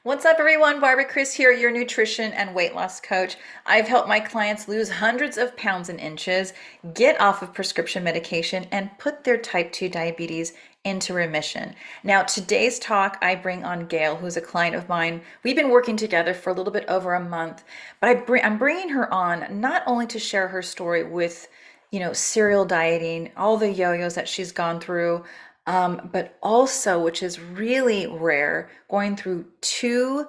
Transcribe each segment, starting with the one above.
What's up, everyone? Barbara Chris here, your nutrition and weight loss coach. I've helped my clients lose hundreds of pounds and inches, get off of prescription medication, and put their type 2 diabetes into remission. Now, today's talk, I bring on Gayle, who's a client of mine. We've been working together for a little bit over a month, but I'm bringing her on not only to share her story with serial dieting, all the yo-yos that she's gone through, but also, which is really rare, going through two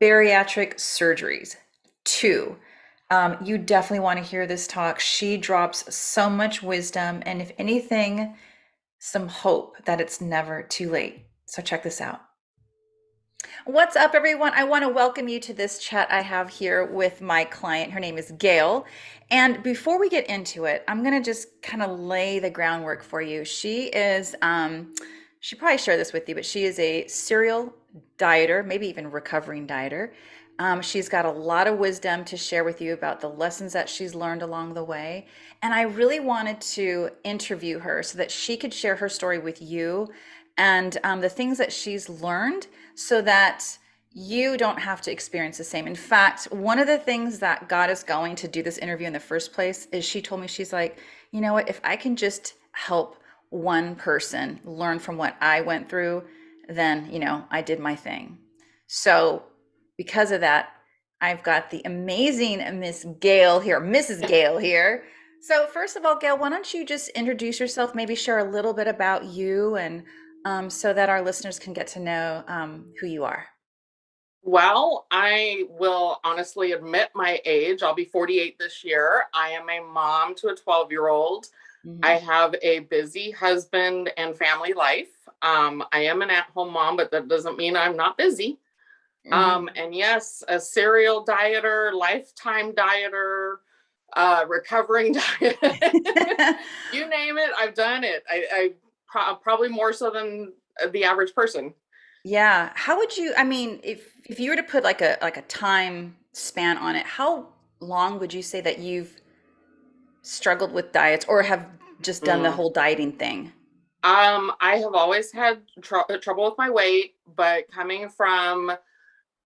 bariatric surgeries. Two. You definitely want to hear this talk. She drops so much wisdom, and if anything, some hope that it's never too late. So check this out. What's up, everyone? I want to welcome you to this chat I have here with my client. Her name is Gayle. And before we get into it, I'm going to just kind of lay the groundwork for you. She probably shared this with you, but she is a serial dieter, maybe even recovering dieter. She's got a lot of wisdom to share with you about the lessons that she's learned along the way. And I really wanted to interview her so that she could share her story with you and the things that she's learned so that you don't have to experience the same. In fact, one of the things that got us going to do this interview in the first place is she told me, she's like, you know what, if I can just help one person learn from what I went through, then, I did my thing. So because of that, I've got the amazing Miss Gayle here, Mrs. Gayle here. So first of all, Gayle, why don't you just introduce yourself, maybe share a little bit about you and so that our listeners can get to know who you are. Well, I will honestly admit my age. I'll be 48 this year. I am a mom to a 12-year-old. I Mhm. have a busy husband and family life. I am an at-home mom, but that doesn't mean I'm not busy. Mhm. And yes, a serial dieter, lifetime dieter, recovering diet. You name it, I've done it. Probably more so than the average person. Yeah. How would you, I mean, if you were to put like a time span on it, how long would you say that you've struggled with diets or have just done the Mm. whole dieting thing? I have always had trouble with my weight, but coming from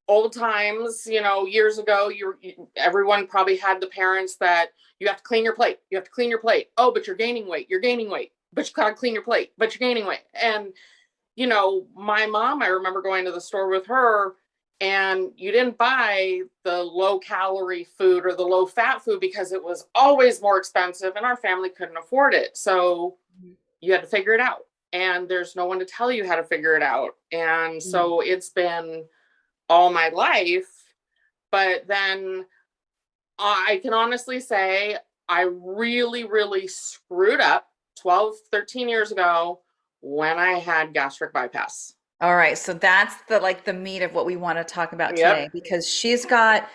old times, years ago, everyone probably had the parents that you have to clean your plate. You have to clean your plate. Oh, but you're gaining weight. You're gaining weight. But you gotta clean your plate. But you're gaining weight. And my mom, I remember going to the store with her, and you didn't buy the low calorie food or the low fat food because it was always more expensive, and our family couldn't afford it. So you had to figure it out, and there's no one to tell you how to figure it out. And Mhm. so it's been all my life. But then I can honestly say I really, really screwed up 12, 13 years ago when I had gastric bypass. All right, so that's the meat of what we want to talk about Yep. today because you've got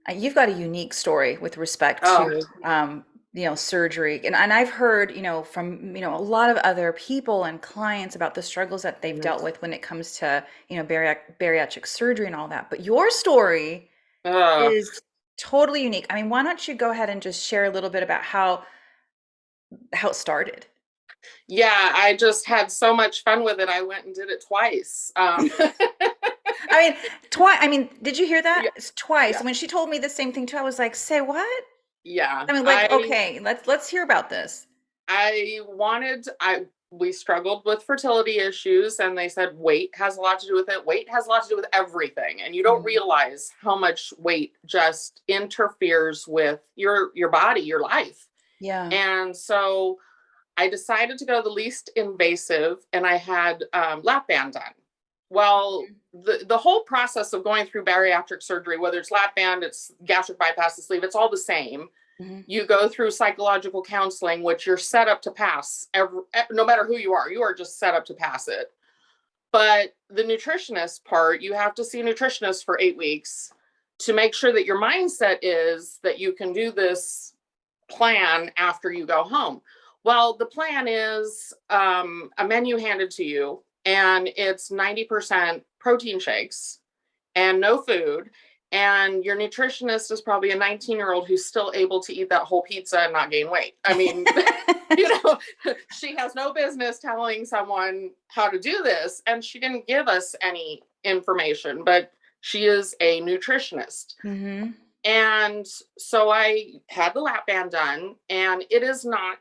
a unique story with respect Oh, to surgery. And I've heard, from, a lot of other people and clients about the struggles that they've mhm. dealt with when it comes to, bariatric surgery and all that. But your story uh, is totally unique. I mean, why don't you go ahead and just share a little bit about how it started? yeah, I just had so much fun with it. I went and did it twice. I mean, twice. I mean, did you hear that? Yeah, It's twice. yeah, When she told me the same thing too, I was like, "Say what?" yeah. I mean, like, okay, let's hear about this. I we struggled with fertility issues, and they said weight has a lot to do with it. Weight has a lot to do with everything, and you don't Mhm. realize how much weight just interferes with your body, your life. Yeah. And so I decided to go the least invasive, and I had lap band done. Well, the whole process of going through bariatric surgery, whether it's lap band, it's gastric bypass, the sleeve, it's all the same. Mhm. You go through psychological counseling, which you're set up to pass. No matter who you are just set up to pass it. But the nutritionist part, you have to see a nutritionist for 8 weeks to make sure that your mindset is that you can do this plan after you go home. Well, the plan is a menu handed to you, and it's 90% protein shakes and no food. and your nutritionist is probably a 19-year-old who's still able to eat that whole pizza and not gain weight. I mean, you know, she has no business telling someone how to do this, and she didn't give us any information, but she is a nutritionist. Mm-hmm. And so I had the lap band done, and it is not,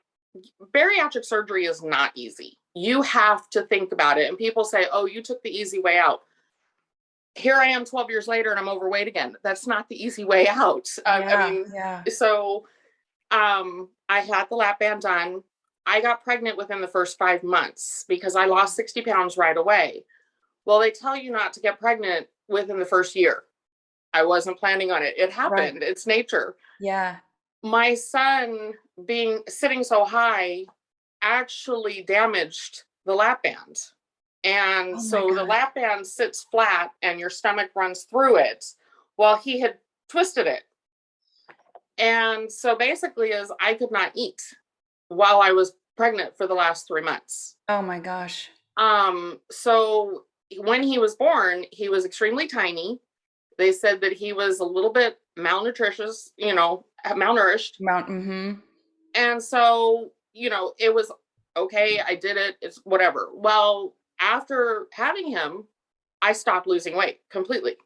bariatric surgery is not easy. You have to think about it. And people say, oh, you took the easy way out. Here I am 12 years later and I'm overweight again. That's not the easy way out. I Yeah, mean, yeah. so I had the lap band done. I got pregnant within the first 5 months because I lost 60 pounds right away. Well, they tell you not to get pregnant within the first year. I wasn't planning on it. It Right. happened. It's nature. Yeah. My son being sitting so high actually damaged the lap band. And Oh my so the gosh. lap band sits flat and your stomach runs through it. Well, he had twisted it. And so basically is I could not eat while I was pregnant for the last 3 months. Oh my gosh. So when he was born, he was extremely tiny. They said that he was a little bit malnutritious, malnourished. Mm-hmm. And so, it was okay. I did it. It's whatever. Well, after having him, I stopped losing weight completely.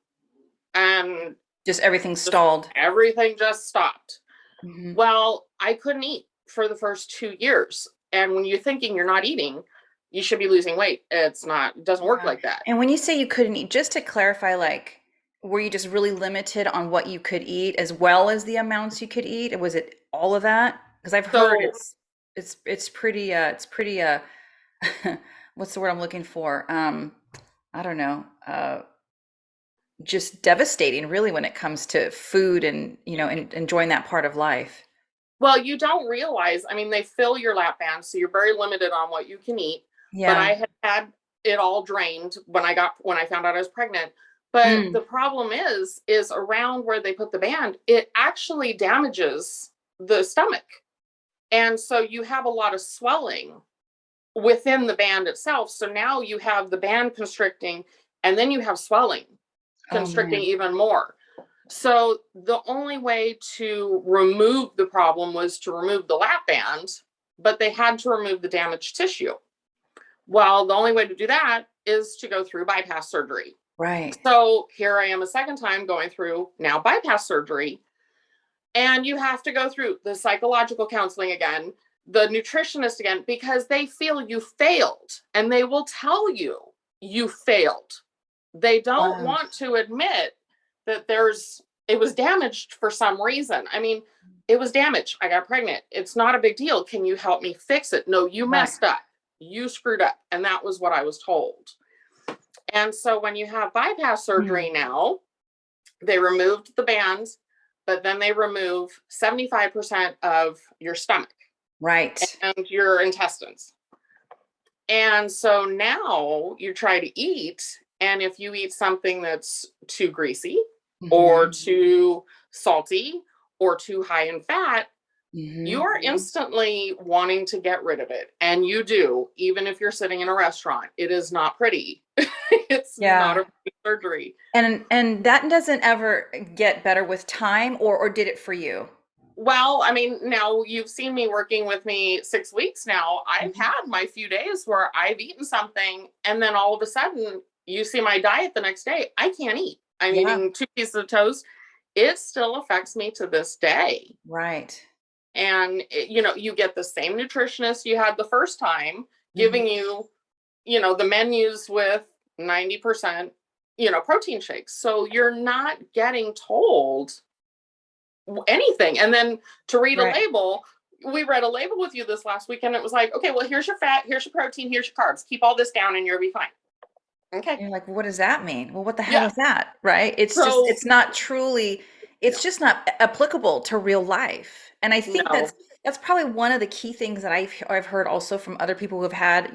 And Just everything just stalled. everything just stopped. Mm-hmm. Well, I couldn't eat for the first 2 years. And when you're thinking you're not eating, you should be losing weight. It's not, it doesn't work Yeah. like that. And when you say you couldn't eat, just to clarify, like, were you just really limited on what you could eat as well as the amounts you could eat? Was it all of that? Because I've heard So, it's pretty what's the word I'm looking for? I don't know. Just devastating really when it comes to food and, enjoying that part of life. well, you don't realize, I mean, they fill your lap band, so you're very limited on what you can eat. But Yeah. I had it all drained when I found out I was pregnant. But Mm. the problem is around where they put the band, it actually damages the stomach. And so you have a lot of swelling within the band itself. So now you have the band constricting, and then you have swelling Oh constricting man. even more. So the only way to remove the problem was to remove the lap band, but they had to remove the damaged tissue. Well, the only way to do that is to go through bypass surgery. Right. So here I am a second time going through now bypass surgery. And you have to go through the psychological counseling again, the nutritionist again, because they feel you failed and they will tell you you failed. They don't Wow. want to admit that it was damaged for some reason. I mean, it was damaged. I got pregnant. It's not a big deal. Can you help me fix it? No, you Right. messed up. You screwed up. And that was what I was told. And so when you have bypass Hmm. surgery now, they removed the bands, but then they remove 75% of your stomach Right. and your intestines. And so now you try to eat, and if you eat something that's too greasy or Hmm. too salty or too high in fat, you Hmm. are instantly wanting to get rid of it. And you do, even if you're sitting in a restaurant. It is not pretty. It's not Yeah. a pretty surgery. And that doesn't ever get better with time, or did it for you? Well, I mean, now you've seen me working with me 6 weeks now. I've Mhm. had my few days where I've eaten something, and then all of a sudden, you see my diet the next day. I can't eat. I'm Yeah. eating 2 pieces of toast. It still affects me to this day. Right. And, you get the same nutritionist you had the first time Hmm. giving you, the menus with 90%, protein shakes. So you're not getting told anything. And then to read a Right. label, we read a label with you this last weekend. It was like, okay, well, here's your fat, here's your protein, here's your carbs. Keep all this down and you'll be fine. Okay. You're like, what does that mean? Well, what the hell Yeah. is that? Right? So, It's not truly, no, it's just not applicable to real life. And I think no. that's probably one of the key things that I've heard also from other people who have had,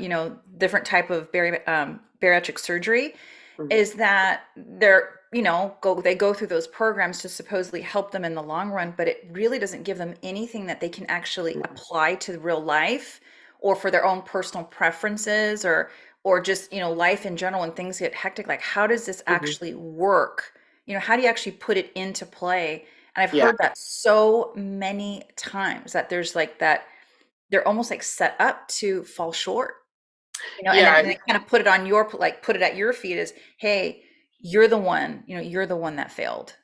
different type of bariatric surgery Mhm. is that they go through those programs to supposedly help them in the long run, but it really doesn't give them anything that they can actually No. apply to real life or for their own personal preferences or just life in general when things get hectic. Like, how does this Mhm. actually work how do you actually put it into play? And I've Yeah. heard that so many times that there's like that they're almost like set up to fall short, and then Yeah. they kind of put it on like put it at your feet as, hey, you're the one, you're the one that failed.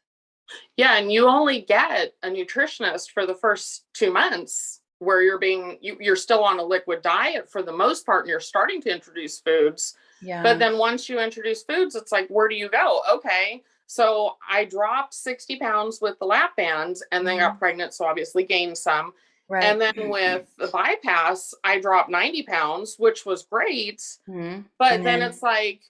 Yeah, and you only get a nutritionist for the first 2 months where you're still on a liquid diet for the most part, and you're starting to introduce foods. But Yeah. then once you introduce foods, it's like, where do you go? Okay. So I dropped 60 pounds with the lap bands and then got Mhm. pregnant. So obviously gained some. And Right. then with the bypass, I dropped 90 pounds, which was great. Mhm. But And then then it's like,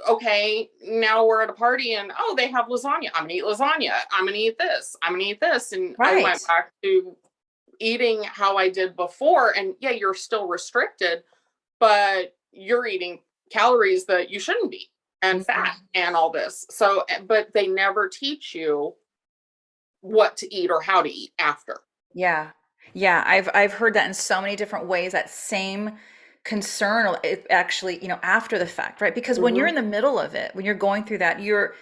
okay, now we're at a party and oh, they have lasagna. I'm gonna eat lasagna. I'm gonna eat this. I'm gonna eat this. And I right. went back to eating how I did before. And yeah, you're still restricted, but you're eating calories that you shouldn't be and fat Mhm. and all this. So, but they never teach you what to eat or how to eat after. Yeah. Yeah, I've heard that in so many different ways, that same concern, it actually, after the fact, right? Because when you're Hmm. in the middle of it, when you're going through that, you're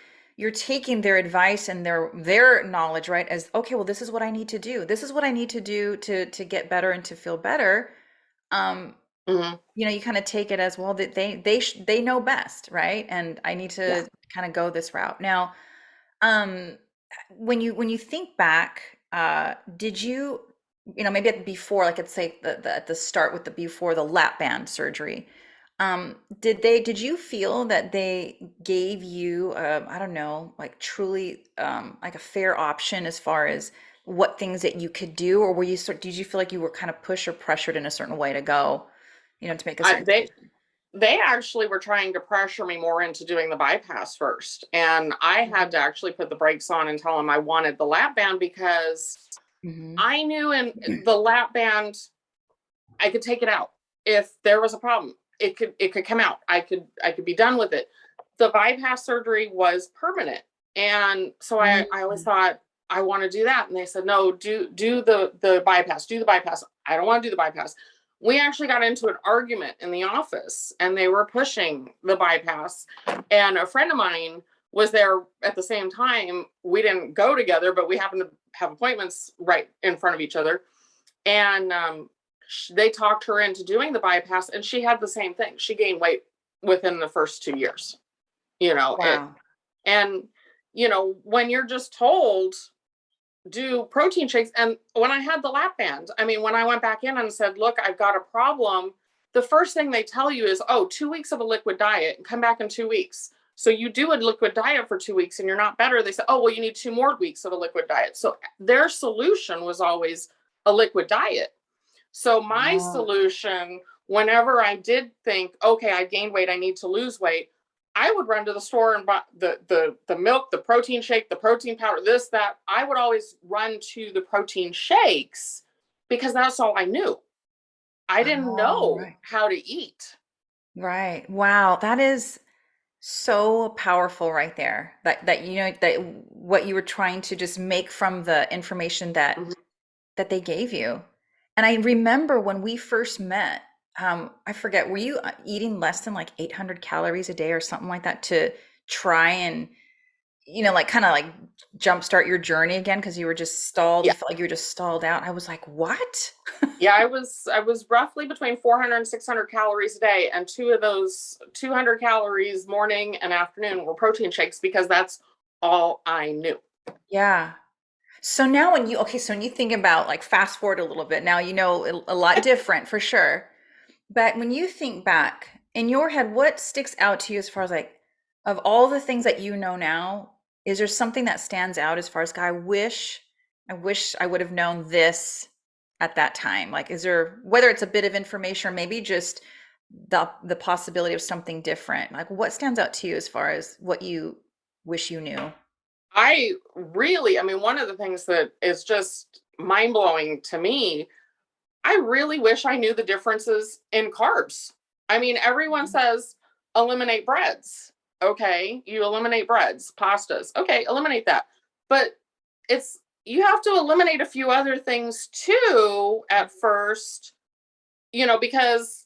taking their advice and their knowledge, right? As, okay, well, this is what I need to do. This is what I need to do to get better and to feel better. Um, Hmm. you kind of take it as, well, that they know best, right? And I need Yeah. to kind of go this route. Now, um, when you think back, did you, maybe before, like let's say at the start with the before the lap band surgery, did you feel that they gave you, I don't know, like truly, like a fair option as far as what things that you could do, or did you feel like you were kind of pushed or pressured in a certain way to go, to make a I, certain they decision? they actually were trying to pressure me more into doing the bypass first, and I had to actually put the brakes on and tell them I wanted the lap band because Mm-hmm. I knew in the lap band I could take it out if there was a problem. It could come out. I could be done with it. The bypass surgery was permanent, and so I always Mm-hmm. thought I want to do that, and they said no, do the bypass, do the bypass. I don't want to do the bypass. We actually got into an argument in the office, and they were pushing the bypass, and a friend of mine was there at the same time. We didn't go together, but we happened to have appointments right in front of each other, and they talked her into doing the bypass, and she had the same thing. She gained weight within the first 2 years. It, Wow. and when you're just told do protein shakes, and when I had the lap band, I mean, when I went back in and said, "Look, I've got a problem," the first thing they tell you is, "Oh, 2 weeks of a liquid diet, and come back in 2 weeks." So you do a liquid diet for 2 weeks and you're not better. They say, "Oh, well, you need 2 more weeks of a liquid diet." So their solution was always a liquid diet. So my Oh, solution, whenever I did think, okay, I gained weight, I need to lose weight, I would run to the store and buy the milk, the protein shake, the protein powder, this, that. I would always run to the protein shakes because that's all I knew. I didn't oh, know right. how to eat. Right. Wow. That is so powerful right there. That what you were trying to just make from the information that Mhm. that they gave you. And I remember when we first met, I forget, were you eating less than like 800 calories a day or something like that to try and, like kind of like jumpstart your journey again because you were just stalled. Yeah. You felt like you were just stalled out. I was like, what? Yeah, I was roughly between 400 and 600 calories a day, and two of those 200 calories morning and afternoon were protein shakes because that's all I knew. Yeah. So now so when you think about, like, fast forward a little bit, now a lot different for sure. But when you think back in your head, what sticks out to you as far as, like, of all the things that you know now, is there something that stands out as far as, God, I wish I would have known this at that time? Like, is there, whether it's a bit of information or maybe just the possibility of something different? Like, what stands out to you as far as what you wish you knew? I mean, one of the things that is just mind blowing to me, I really wish I knew the differences in carbs. I mean, everyone says eliminate breads. Okay, you eliminate breads, pastas. Okay, eliminate that. But it's you have to eliminate a few other things too at first, because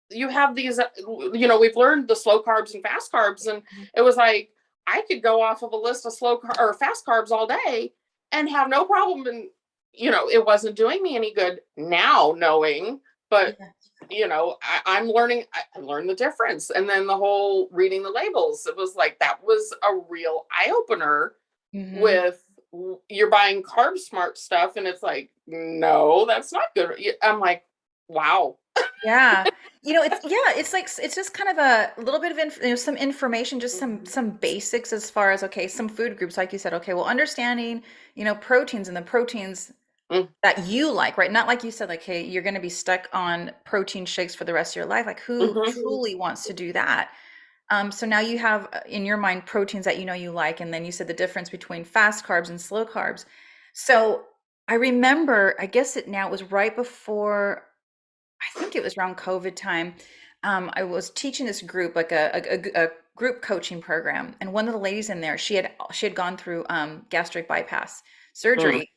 you have these, we've learned the slow carbs and fast carbs, and it was like, I could go off of a list of or fast carbs all day and have no problem. And, it wasn't doing me any good now knowing, but Yeah. I'm learning, I learned the difference. And then the whole reading the labels, it was like, that was a real eye opener Hmm. with you're buying carb smart stuff. And it's like, no, that's not good. I'm like, wow. Yeah. It's like it's just kind of a little bit of some information, just some basics as far as okay, some food groups like you said, okay, well understanding, proteins and the proteins Mm-hmm. that you like, right? Not like you said like, hey, you're going to be stuck on protein shakes for the rest of your life. Like who truly wants to do that? So now you have in your mind proteins that you like, and then you said the difference between fast carbs and slow carbs. So I remember, I guess it was right before, I think it was around COVID time. I was teaching this group, like a group coaching program, and one of the ladies in there, she had gone through gastric bypass surgery,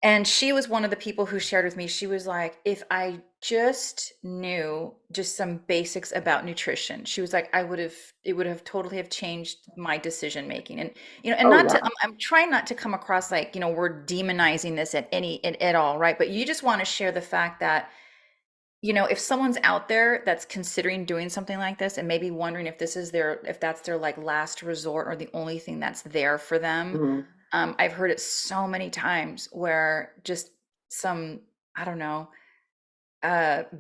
and she was one of the people who shared with me. She was like, if I just knew just some basics about nutrition, she was like, it would have totally have changed my decision making. And, and Oh not yeah. to, I'm trying not to come across like, we're demonizing this at all, right? But you just want to share the fact that, if someone's out there that's considering doing something like this and maybe wondering if that's their like last resort or the only thing that's there for them. Mhm. I've heard it so many times where just some, I don't know,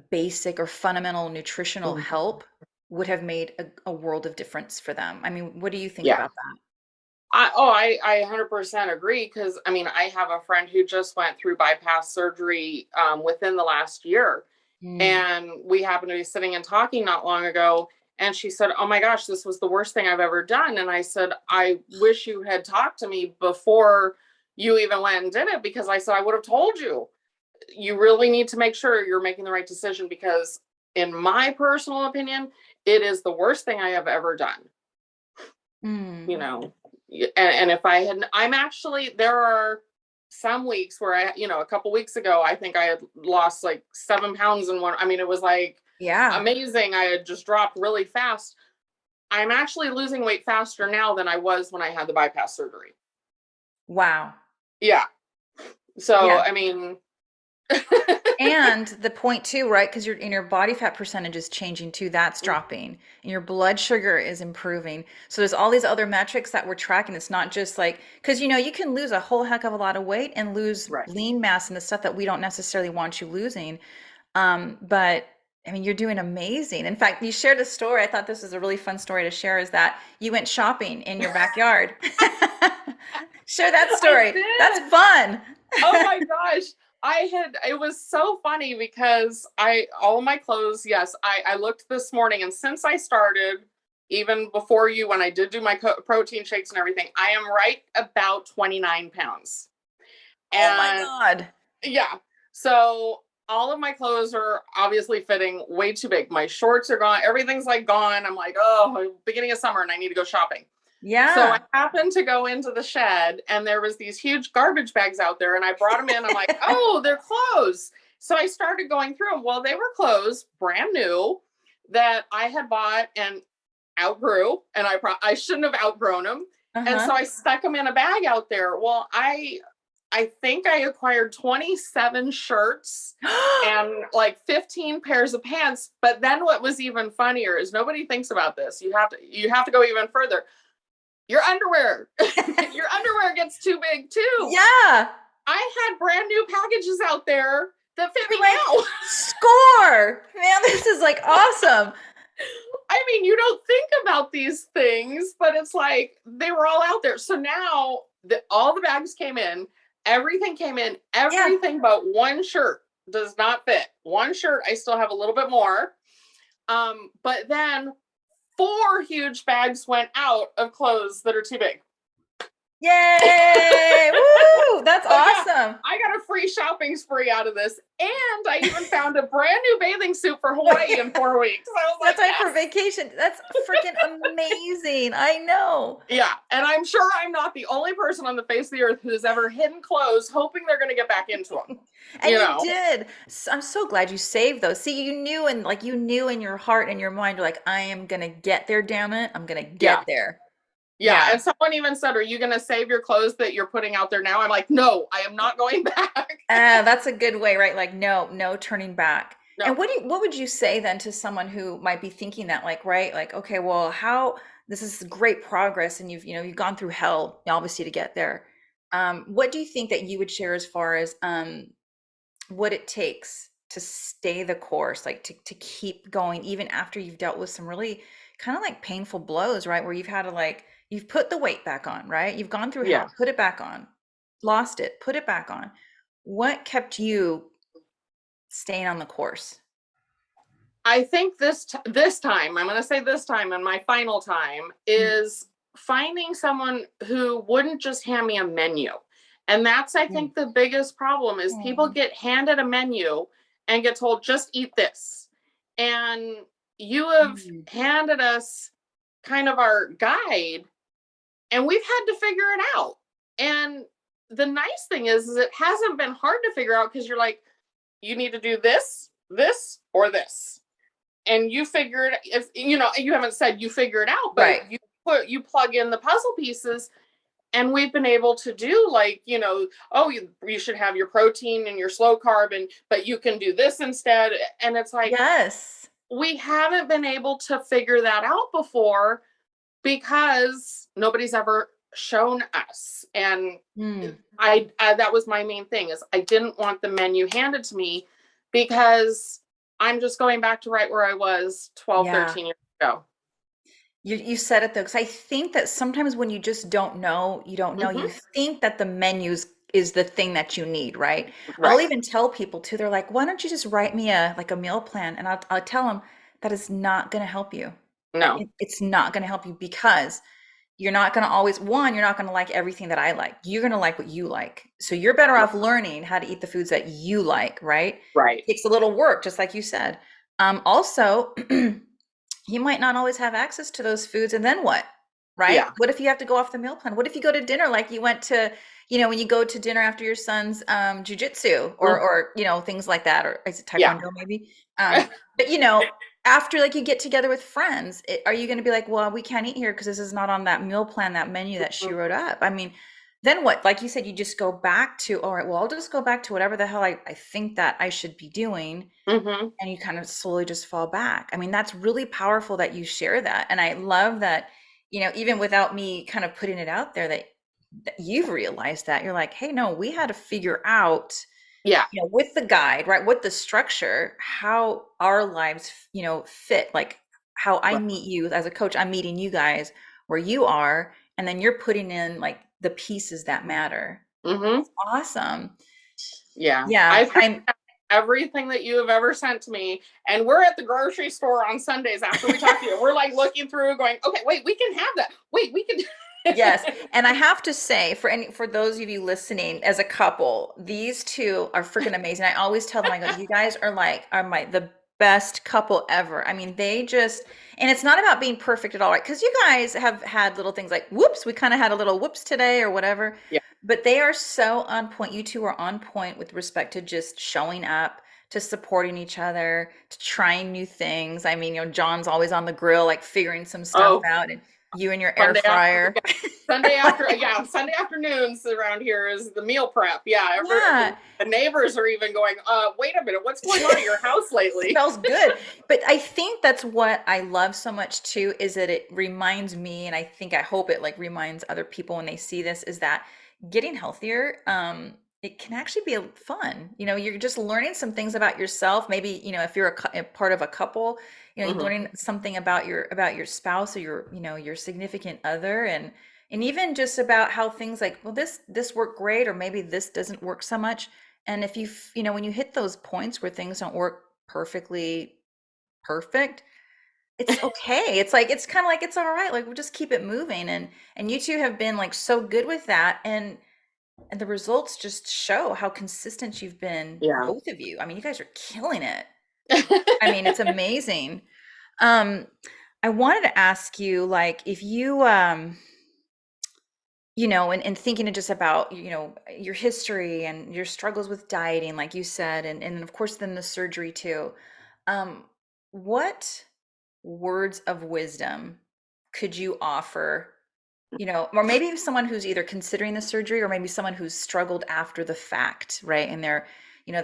basic or fundamental nutritional Mhm. help would have made a world of difference for them. I mean, what do you think Yeah. about that? I 100% agree because I mean I have a friend who just went through bypass surgery within the last year, Mm. and we happened to be sitting and talking not long ago, and she said, "Oh my gosh, this was the worst thing I've ever done." And I said, "I wish you had talked to me before you even went and did it because I said I would have told you. You really need to make sure you're making the right decision because in my personal opinion, it is the worst thing I have ever done." you Mm. know and if I had, I'm actually, there are some weeks where a couple weeks ago I think I had lost like 7 pounds in one. I mean, it was like Yeah. amazing. I had just dropped really fast. I'm actually losing weight faster now than I was when I had the bypass surgery. Wow. Yeah. So Yeah. I mean, And the point too, right? Because your body fat percentage is changing too. That's dropping, and your blood sugar is improving. So there's all these other metrics that we're tracking. It's not just like because you can lose a whole heck of a lot of weight and lose right. lean mass and the stuff that we don't necessarily want you losing. But I mean, you're doing amazing. In fact, you shared a story. I thought this was a really fun story to share. Is that you went shopping in your backyard? Share that I story. That's did. fun. Oh my gosh. It was so funny because all of my clothes, yes, I looked this morning, and since I started, even before you, when I did do my protein shakes and everything, I am right about 29 pounds. Oh my And God. yeah, so all of my clothes are obviously fitting way too big. My shorts are gone. Everything's like gone. I'm like, oh, beginning of summer and I need to go shopping. So I Yeah. happened to go into the shed and there was these huge garbage bags out there and I brought them in. I'm like, oh, they're clothes. So I started going through them. Well, they were clothes, brand new, that I had bought and outgrew, and I shouldn't have outgrown them. And so Uh-huh. I stuck them in a bag out there. Well, I think I acquired 27 shirts and like 15 pairs of pants. But then what was even funnier is nobody thinks about this. You have to go even further. Your underwear, your underwear gets too big too. Yeah. I had brand new packages out there that fit You're me like, now. score. Man, this is like awesome. I mean, you don't think about these things, but it's like they were all out there. So now all the bags came in, everything came in, Yeah. everything but one shirt does not fit. One shirt, I still have a little bit more. But then 4 huge bags went out of clothes that are too big. Yay! Woo! That's So yeah, awesome. I got a free shopping spree out of this. And I even found a brand new bathing suit for Hawaii in 4 weeks. I was That's like, right for yes. vacation. That's freaking amazing. I know. Yeah. And I'm sure I'm not the only person on the face of the earth who's ever hidden clothes hoping they're going to get back into them. And You you know? did. I'm so glad you saved those. See, you knew, and like you knew in your heart and your mind, you're like, I am gonna get there, damn it. I'm gonna Yeah. get there. Yeah. Yeah. And someone even said, are you going to save your clothes that you're putting out there now? I'm like, no, I am not going back. That's a good way, right? Like, no, no turning back. And No. what would you say then to someone who might be thinking that, like, right, like, okay, well, how this is great progress, and you've gone through hell, obviously, to get there. What do you think that you would share as far as what it takes to stay the course, like to keep going even after you've dealt with some really kind of like painful blows, right? Where you've had to like you've put the weight back on, right? You've gone through Yeah. hell, put it back on, lost it, put it back on. What kept you staying on the course? I think this time, I'm going to say this time and my final time Mm, is finding someone who wouldn't just hand me a menu. And that's I mm, think the biggest problem is people mm, get handed a menu and get told just eat this. And you have mm. handed us kind of our guide and we've had to figure it out. And the nice thing is it hasn't been hard to figure out because you're like you need to do this, this or this, and you figure it, if you haven't said you figure it out, but Right. you plug in the puzzle pieces. And we've been able to do like oh you should have your protein and your slow carb, and but you can do this instead. And it's like Yes. we haven't been able to figure that out before because nobody's ever shown us. And Mm. I that was my main thing is I didn't want the menu handed to me because I'm just going back to right where I was 12, Yeah. 13 years ago. You said it though, because I think that sometimes when you just don't know, you don't know, you Hmm. think that the menus is the thing that you need, right? I'll Right. even tell people too, they're like, why don't you just write me a like a meal plan? And I'll tell them that is not going to help you. No. It's not going to help you because you're not going to always, one, you're not going to like everything that I like. You're going to like what you like. So you're better off learning how to eat the foods that you like, right? Right. Takes a little work, just like you said. Also, you might not always have access to those foods. And then what? Right? Yeah. What if you have to go off the meal plan? What if you go to dinner like you went to, when you go to dinner after your son's jujitsu Mhm. or things like that, or is it Yeah. taekwondo maybe? But after like you get together with friends, are you going to be like, well, we can't eat here because this is not on that meal plan, that menu that she wrote up? I mean, then what? Like you said, you just go back to, all right, well, I'll just go back to whatever the hell I think that I should be doing, Hmm. and you kind of slowly just fall back. I mean, that's really powerful that you share that. And I love that, even without me kind of putting it out there, that you've realized that you're like, hey, no, we had to figure out, Yeah. with the guide, right, with the structure, how our lives, fit, like how I Right. meet you as a coach, I'm meeting you guys where you are, and then you're putting in like the pieces that matter. Hmm. That's awesome. Yeah. Yeah, I've everything that you have ever sent to me. And we're at the grocery store on Sundays after we talk to you. We're like looking through, going, okay, wait, we can have that. Wait, we can. yes, and I have to say, for those of you listening, as a couple, these two are freaking amazing. I always tell them, I go, you guys are my the best couple ever. I mean, they just, and it's not about being perfect at all, right? Because you guys have had little things like, whoops, we kind of had a little whoops today or whatever, Yeah. but they are so on point. You two are on point with respect to just showing up, to supporting each other, to trying new things. I mean, John's always on the grill, like figuring some stuff Oh, out, and you and your air Sunday after, fryer. yeah, Sunday after, yeah, Sunday afternoons around here is the meal prep. Yeah, Yeah, the neighbors are even going, wait a minute, what's going on at your house lately? smells good. But I think that's what I love so much too, is that it reminds me, and I hope it like reminds other people when they see this, is that getting healthier, it can actually be fun. You're just learning some things about yourself. Maybe, if you're a part of a couple, you're Hmm. learning something about your spouse or your significant other, and even just about how things like, well, this worked great, or maybe this doesn't work so much. And if when you hit those points where things don't work perfectly perfect, it's okay. It's like, it's kind of like, it's all right. Like, we'll just keep it moving. And you two have been like so good with that. And the results just show how consistent you've been, Yeah. both of you. I mean, you guys are killing it. I mean, it's amazing. Um, I wanted to ask you, like, if you, and thinking just about, your history and your struggles with dieting, like you said, and of course, then the surgery too. Um, what words of wisdom could you offer, or maybe someone who's either considering the surgery or maybe someone who's struggled after the fact, right? And they've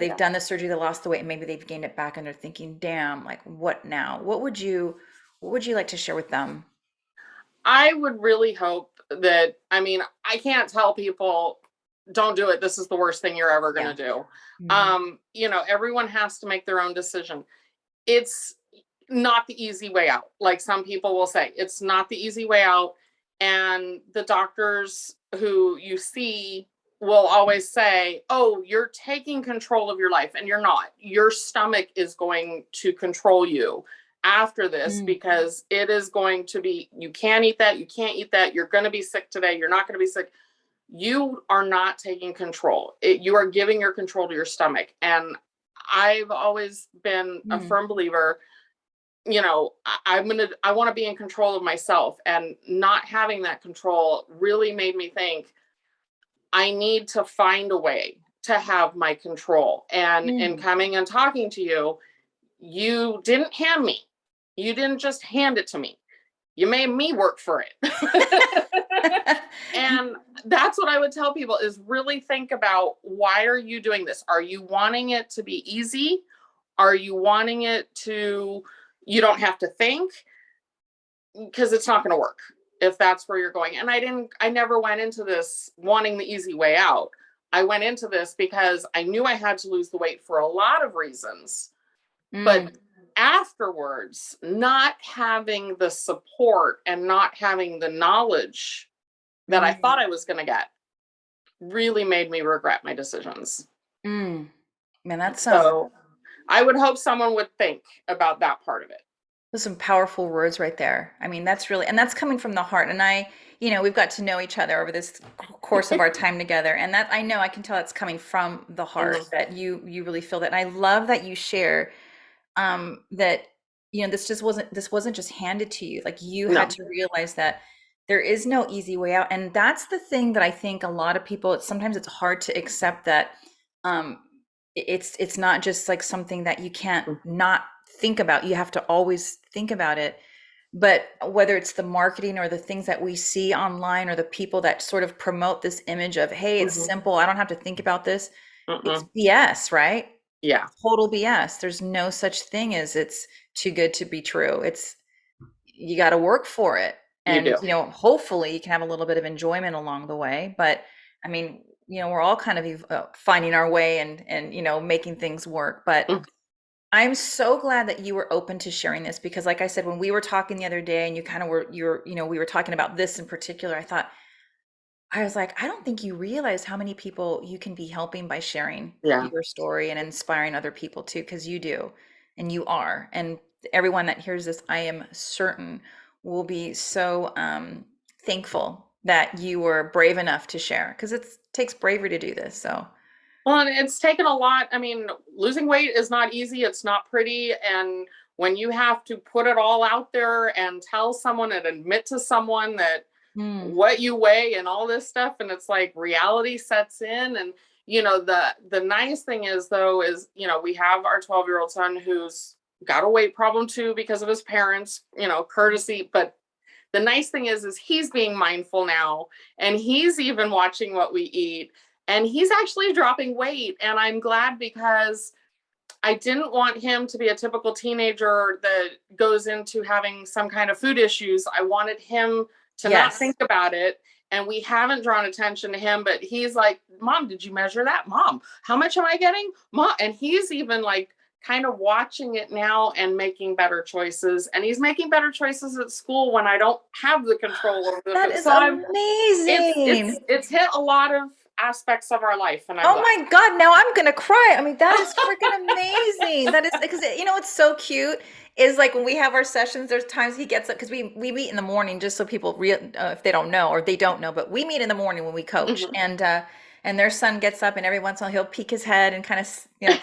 Yeah. done the surgery, they lost the weight, and maybe they've gained it back and they're thinking, damn, like what now? What would you like to share with them? I would really hope that, I mean, I can't tell people don't do it. This is the worst thing you're ever going Yeah. to do. Hmm. Everyone has to make their own decision. It's not the easy way out. Like some people will say, it's not the easy way out. And the doctors who you see will always say, oh, you're taking control of your life. And you're not. Your stomach is going to control you after this Mm, because it is going to be, you can't eat that. You can't eat that. You're going to be sick today. You're not going to be sick. You are not taking control. You are giving your control to your stomach. And I've always been a mm, firm believer, I want to be in control of myself, and not having that control really made me think I need to find a way to have my control. And in mm. coming and talking to you, you didn't hand me. You didn't just hand it to me. You made me work for it. And that's what I would tell people is really think about, why are you doing this? Are you wanting it to be easy? Are you wanting it to, you don't have to think? Because it's not going to work if that's where you're going. And I never went into this wanting the easy way out. I went into this because I knew I had to lose the weight for a lot of reasons. But Mm, afterwards, not having the support and not having the knowledge that I thought mm, I was going to get really made me regret my decisions. mm. Man, that's So I would hope someone would think about that part of it. those some powerful words right there. I mean, that's really, and that's coming from the heart. And we've got to know each other over this course of our time together. And that, I know, I can tell it's coming from the heart, Mhm. that you really feel that. And I love that you share, that, this wasn't just handed to you. Like, you had No. to realize that there is no easy way out. And that's the thing that I think a lot of people, sometimes it's hard to accept that, um, it's not just like something that you can't not think about. You have to always think about it. But whether it's the marketing or the things that we see online or the people that sort of promote this image of, hey, it's Mhm. simple, I don't have to think about this, it's Mm-mm. BS, right? Yeah, Total BS. There's no such thing as it's too good to be true. It's, you got to work for it. you And, do. hopefully you can have a little bit of enjoyment along the way. But I mean, we're all kind of finding our way and, making things work. But Mm. I'm so glad that you were open to sharing this, because like I said, when we were talking the other day and we were talking about this in particular, I was like, I don't think you realize how many people you can be helping by sharing Yeah. your story and inspiring other people too, because you do, and you are. And everyone that hears this, I am certain, will be so thankful that you were brave enough to share, because it takes bravery to do this. So, Well, and it's taken a lot. I mean, losing weight is not easy. It's not pretty. And when you have to put it all out there and tell someone and admit to someone that mm, what you weigh and all this stuff, and it's like reality sets in. And the nice thing is, though, is we have our 12-year-old son who's got a weight problem too because of his parents, courtesy. But the nice thing is he's being mindful now, and he's even watching what we eat, and he's actually dropping weight. And I'm glad, because I didn't want him to be a typical teenager that goes into having some kind of food issues. I wanted him to not yes. think about it. And we haven't drawn attention to him, but he's like, Mom, did you measure that? Mom, how much am I getting? Mom. And he's even like kind of watching it now and making better choices. And he's making better choices at school when I don't have the control over the That food. is So I'm it's amazing. it's it's hit a lot of aspects of our life, and I'm Oh glad. my God, now I'm gonna cry. I mean, that is freaking amazing. That is, because it's so cute. is like when we have our sessions, there's times he gets up because we meet in the morning just so people if they don't know or they don't know, but we meet in the morning when we coach Mhm. and their son gets up and every once in a while he'll peek his head and kind of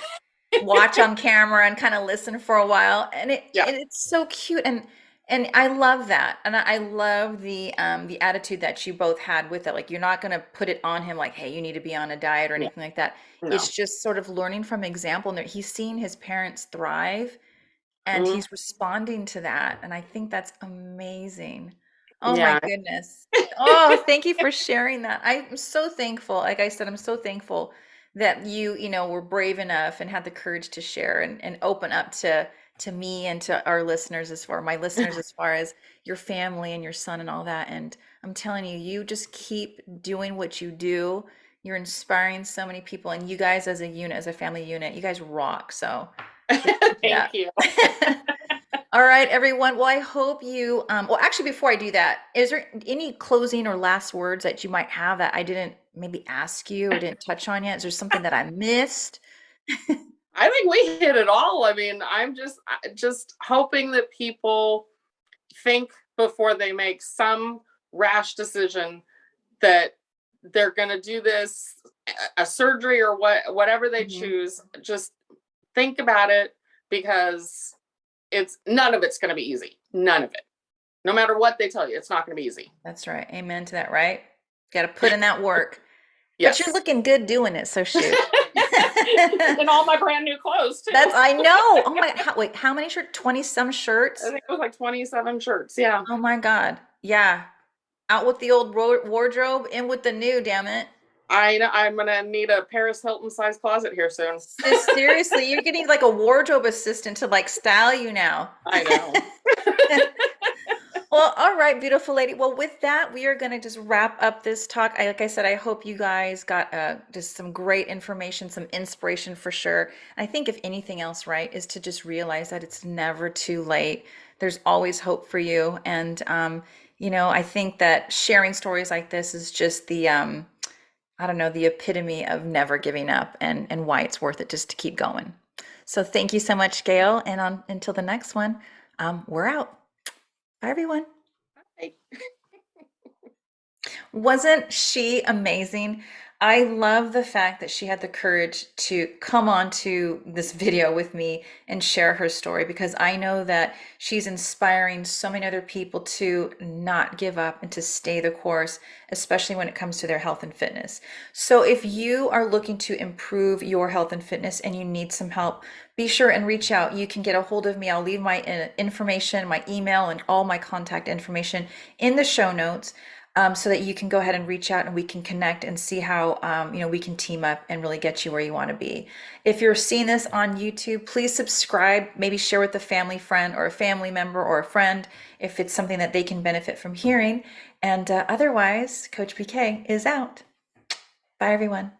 watch on camera and kind of listen for a while and Yeah. it's so cute and I love that and I love the attitude that you both had with it, like you're not going to put it on him like, hey, you need to be on a diet or Yeah. anything like that. No. It's just sort of learning from example and that he's seen his parents thrive and Mhm. he's responding to that, and I think that's amazing. Oh my Yeah. goodness. Oh, thank you for sharing that. I'm so thankful. Like I said, I'm so thankful that you were brave enough and had the courage to share and open up to me and to our listeners as far my listeners as far as your family and your son and all that. And I'm telling you, you just keep doing what you do. You're inspiring so many people, and you guys as a unit, as a family unit, you guys rock. So just keep it Thank up. you. All right, everyone. Well, I hope you, well, actually, before I do that, is there any closing or last words that you might have that I didn't maybe ask you or didn't touch on yet? Is there something that I missed? I think we hit it all. I mean, I'm just hoping that people think before they make some rash decision that they're going to do this a surgery or whatever they Mhm. choose. Just think about it, because it's none of it's going to be easy. None of it. No matter what they tell you, it's not going to be easy. That's right. Amen to that, right? Got to put in that work. But you're Yes. looking good doing it, so shoot. And all my brand new clothes too. That's, I know. Oh my God. Wait, how many shirts? 20 some I shirts? think it was like 27 shirts. Yeah. Oh my God. Yeah. Out with the old wardrobe, in with the new, damn it. I know I'm gonna need a Paris Hilton size closet here soon. Sis, seriously, you're getting like a wardrobe assistant to like style you now. I know. Well, all right, beautiful lady. Well, with that, we are going to just wrap up this talk. Like I said, I hope you guys got just some great information, some inspiration for sure. I think if anything else, right, is to just realize that it's never too late. There's always hope for you. And, I think that sharing stories like this is just I don't know, the epitome of never giving up and why it's worth it just to keep going. So thank you so much, Gail. And until the next one, we're out. Bye, everyone. Wasn't she amazing? I love the fact that she had the courage to come on to this video with me and share her story because I know that she's inspiring so many other people to not give up and to stay the course, especially when it comes to their health and fitness. So if you are looking to improve your health and fitness and you need some help, be sure and reach out. You can get a hold of me. I'll leave my information, my email, and all my contact information in the show notes so that you can go ahead and reach out and we can connect and see how we can team up and really get you where you want to be. If you're seeing this on YouTube, please subscribe, maybe share with a family friend or a family member or a friend if it's something that they can benefit from hearing. And otherwise, Coach PK is out. Bye, everyone.